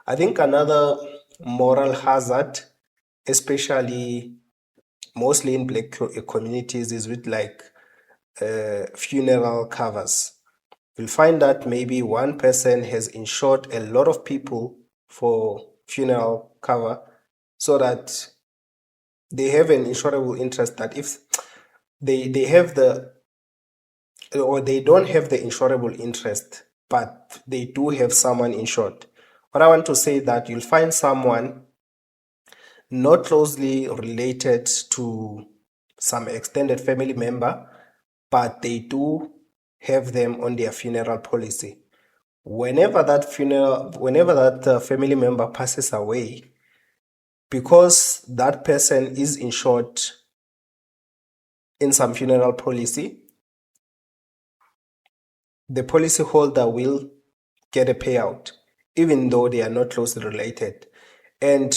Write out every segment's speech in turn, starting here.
I think another moral hazard, especially mostly in black communities, is with like funeral covers. You'll find that maybe one person has insured a lot of people for funeral cover so that they have an insurable interest that if they have the or they don't have the insurable interest, but they do have someone insured. What I want to say that you'll find someone not closely related to some extended family member, but they do have them on their funeral policy. Whenever that family member passes away, because that person is insured in some funeral policy, the policyholder will get a payout, even though they are not closely related. And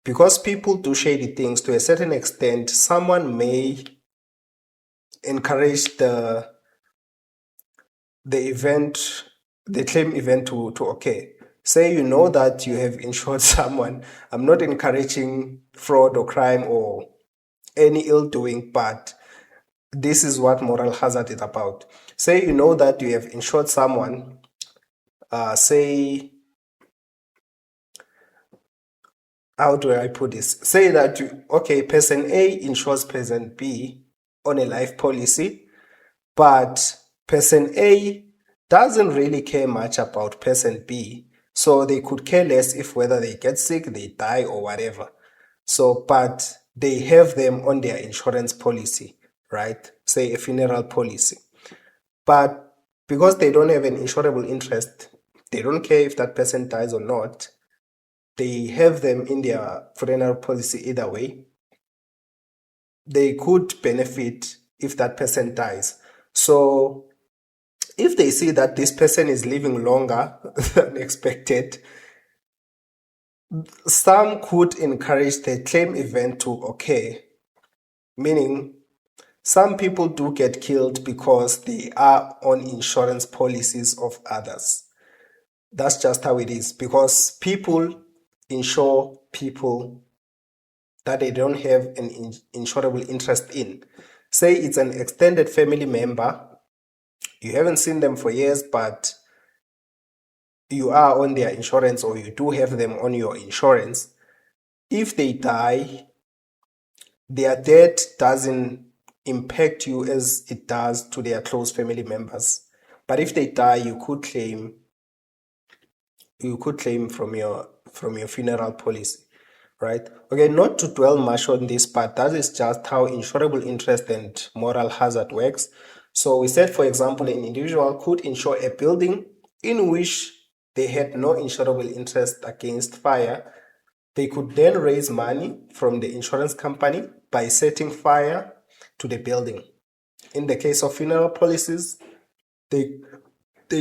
because people do shady things to a certain extent, someone may encourage the event, the claim event to occur. Say you know that you have insured someone. I'm not encouraging fraud or crime or any ill doing, but this is what moral hazard is about. Say you know that you have insured someone, say, how do I put this? Say that okay, person A insures person B on a life policy, but person A doesn't really care much about person B. So they could care less if whether they get sick, they die, or whatever. So, but they have them on their insurance policy, right? Say a funeral policy. But because they don't have an insurable interest, they don't care if that person dies or not. They have them in their funeral policy either way. They could benefit if that person dies. So if they see that this person is living longer than expected, some could encourage the claim event to occur, meaning some people do get killed because they are on insurance policies of others. That's just how it is, because people insure people that they don't have an insurable interest in. Say it's an extended family member, you haven't seen them for years, but you are on their insurance or you do have them on your insurance. If they die, their death doesn't impact you as it does to their close family members. But if they die, you could claim from your funeral policy, right? Okay, not to dwell much on this, but that is just how insurable interest and moral hazard works. So we said, for example, an individual could insure a building in which they had no insurable interest against fire. They could then raise money from the insurance company by setting fire to the building. In the case of funeral policies, they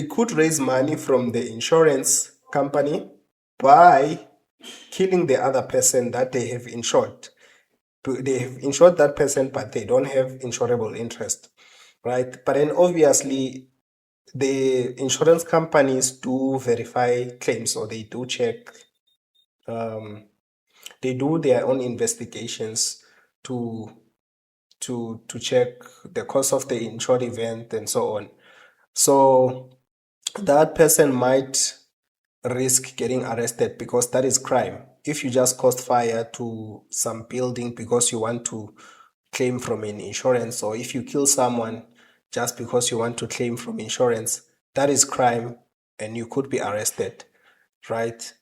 could raise money from the insurance company by killing the other person that they have insured. They have insured that person, but they don't have insurable interest, right? But then obviously, the insurance companies do verify claims, or they do check. They do their own investigations to check the cause of the insured event and so on. So that person might risk getting arrested because that is crime. If you just caused fire to some building because you want to claim from an insurance, or if you kill someone just because you want to claim from insurance, that is crime and you could be arrested, right?